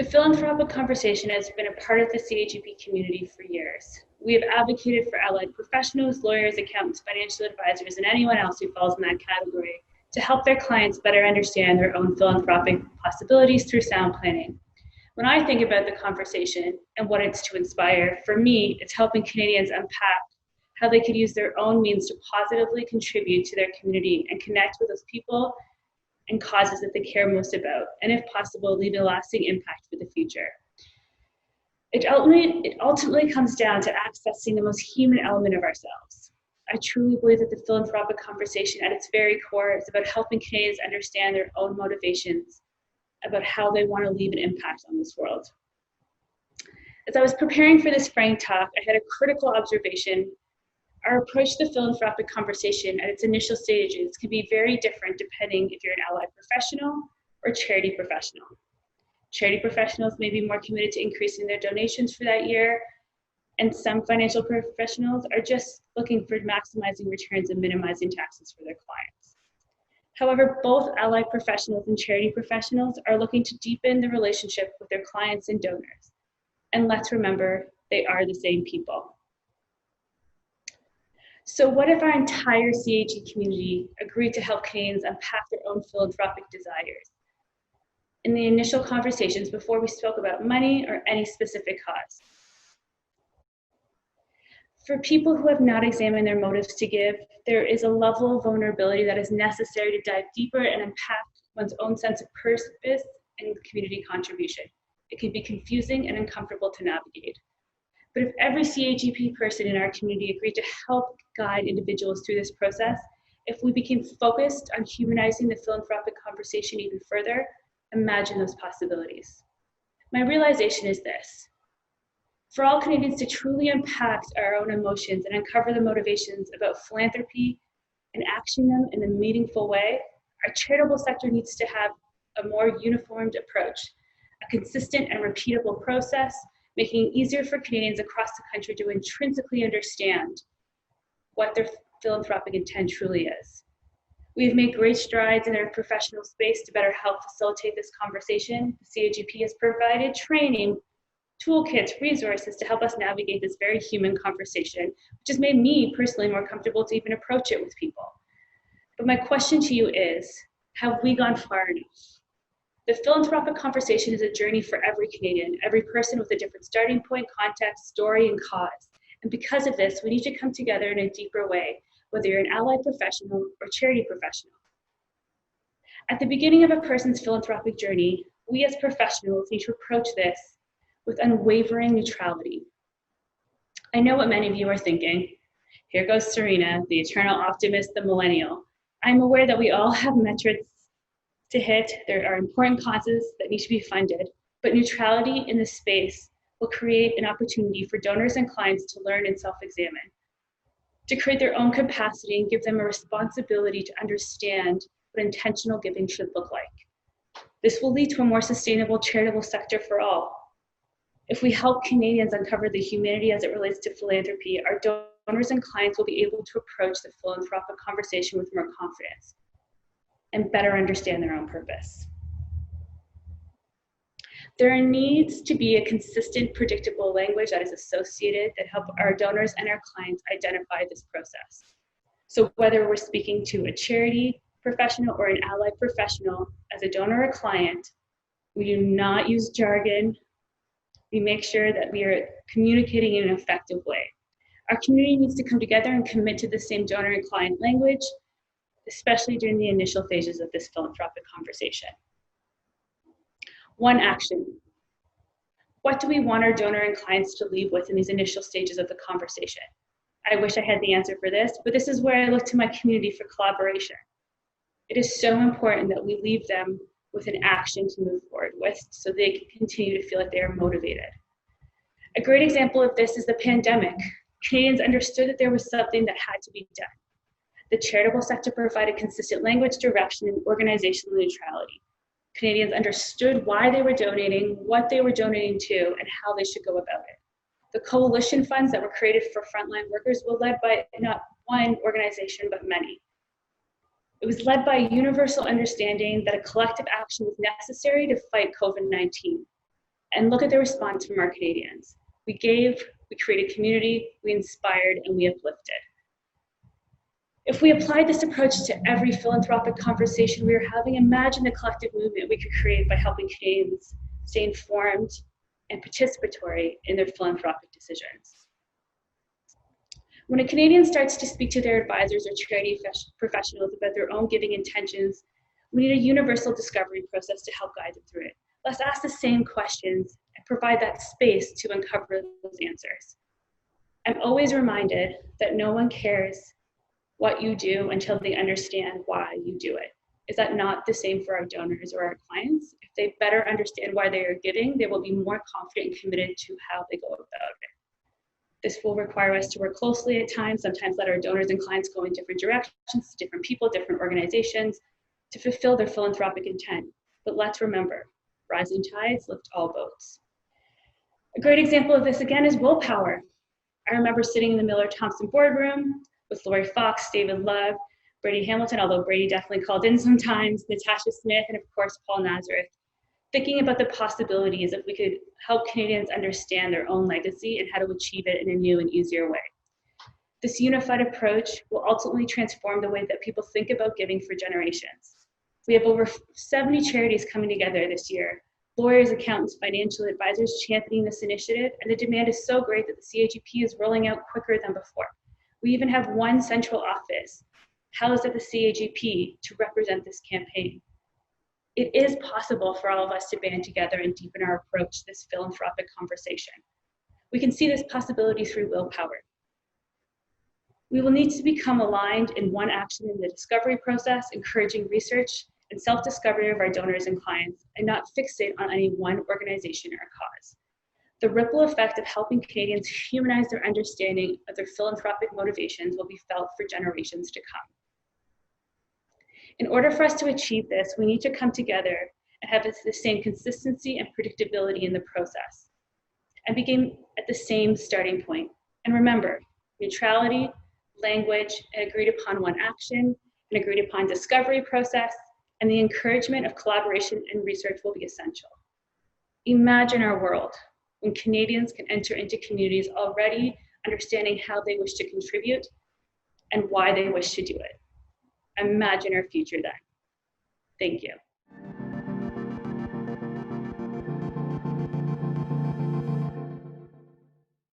philanthropic conversation has been a part of the CAGP community for years. We have advocated for allied professionals, lawyers, accountants, financial advisors, and anyone else who falls in that category to help their clients better understand their own philanthropic possibilities through sound planning. When I think about the conversation and what it's to inspire, for me, it's helping Canadians unpack how they could use their own means to positively contribute to their community and connect with those people and causes that they care most about, and if possible, leave a lasting impact for the future. It ultimately comes down to accessing the most human element of ourselves. I truly believe that the philanthropic conversation at its very core is about helping Canadians understand their own motivations, about how they want to leave an impact on this world. As I was preparing for this frank talk, I had a critical observation. Our approach to the philanthropic conversation at its initial stages can be very different depending if you're an allied professional or charity professional. Charity professionals may be more committed to increasing their donations for that year, and some financial professionals are just looking for maximizing returns and minimizing taxes for their clients. However, both allied professionals and charity professionals are looking to deepen the relationship with their clients and donors. And let's remember, they are the same people. So what if our entire CAG community agreed to help Canadians unpack their own philanthropic desires? In the initial conversations before we spoke about money or any specific cause. For people who have not examined their motives to give, there is a level of vulnerability that is necessary to dive deeper and unpack one's own sense of purpose and community contribution. It can be confusing and uncomfortable to navigate. But if every CAGP person in our community agreed to help guide individuals through this process, if we became focused on humanizing the philanthropic conversation even further, imagine those possibilities. My realization is this: for all Canadians to truly unpack our own emotions and uncover the motivations about philanthropy and action them in a meaningful way, our charitable sector needs to have a more uniformed approach, a consistent and repeatable process, making it easier for Canadians across the country to intrinsically understand what their philanthropic intent truly is. We have made great strides in our professional space to better help facilitate this conversation. The CAGP has provided training, toolkits, resources to help us navigate this very human conversation, which has made me personally more comfortable to even approach it with people. But my question to you is, have we gone far enough? The philanthropic conversation is a journey for every Canadian, every person with a different starting point, context, story, and cause. And because of this, we need to come together in a deeper way, whether you're an allied professional or charity professional. At the beginning of a person's philanthropic journey, we as professionals need to approach this with unwavering neutrality. I know what many of you are thinking. Here goes Serena, the eternal optimist, the millennial. I'm aware that we all have metrics to hit. There are important causes that need to be funded, but neutrality in this space will create an opportunity for donors and clients to learn and self-examine, to create their own capacity and give them a responsibility to understand what intentional giving should look like. This will lead to a more sustainable charitable sector for all. If we help Canadians uncover the humanity as it relates to philanthropy, our donors and clients will be able to approach the philanthropic conversation with more confidence and better understand their own purpose. There needs to be a consistent, predictable language that is associated that help our donors and our clients identify this process. So whether we're speaking to a charity professional or an allied professional, as a donor or client, we do not use jargon. We make sure that we are communicating in an effective way. Our community needs to come together and commit to the same donor and client language, especially during the initial phases of this philanthropic conversation. One action. What do we want our donor and clients to leave with in these initial stages of the conversation? I wish I had the answer for this, but this is where I look to my community for collaboration. It is so important that we leave them with an action to move forward with so they can continue to feel like they are motivated. A great example of this is the pandemic. Canadians understood that there was something that had to be done. The charitable sector provided consistent language, direction, and organizational neutrality. Canadians understood why they were donating, what they were donating to, and how they should go about it. The coalition funds that were created for frontline workers were led by not one organization, but many. It was led by a universal understanding that a collective action was necessary to fight COVID-19. And look at the response from our Canadians. We gave, we created community, we inspired, and we uplifted. If we applied this approach to every philanthropic conversation we are having, imagine the collective movement we could create by helping Canadians stay informed and participatory in their philanthropic decisions. When a Canadian starts to speak to their advisors or charity professionals about their own giving intentions, we need a universal discovery process to help guide them through it. Let's ask the same questions and provide that space to uncover those answers. I'm always reminded that no one cares what you do until they understand why you do it. Is that not the same for our donors or our clients? If they better understand why they are giving, they will be more confident and committed to how they go about it. This will require us to work closely at times, sometimes let our donors and clients go in different directions, different people, different organizations, to fulfill their philanthropic intent. But let's remember, rising tides lift all boats. A great example of this, again, is willpower. I remember sitting in the Miller Thomson boardroom with Lori Fox, David Love, Brady Hamilton, although Brady definitely called in sometimes, Natasha Smith, and of course, Paul Nazareth, thinking about the possibilities if we could help Canadians understand their own legacy and how to achieve it in a new and easier way. This unified approach will ultimately transform the way that people think about giving for generations. We have over 70 charities coming together this year, lawyers, accountants, financial advisors championing this initiative, and the demand is so great that the CAGP is rolling out quicker than before. We even have one central office housed at the CAGP to represent this campaign. It is possible for all of us to band together and deepen our approach to this philanthropic conversation. We can see this possibility through willpower. We will need to become aligned in one action in the discovery process, encouraging research and self-discovery of our donors and clients, and not fixate on any one organization or cause. The ripple effect of helping Canadians humanize their understanding of their philanthropic motivations will be felt for generations to come. In order for us to achieve this, we need to come together and have the same consistency and predictability in the process, and begin at the same starting point. And remember, neutrality, language, and agreed upon one action, an agreed upon discovery process, and the encouragement of collaboration and research will be essential. Imagine our world when Canadians can enter into communities already understanding how they wish to contribute and why they wish to do it. Imagine our future then. Thank you.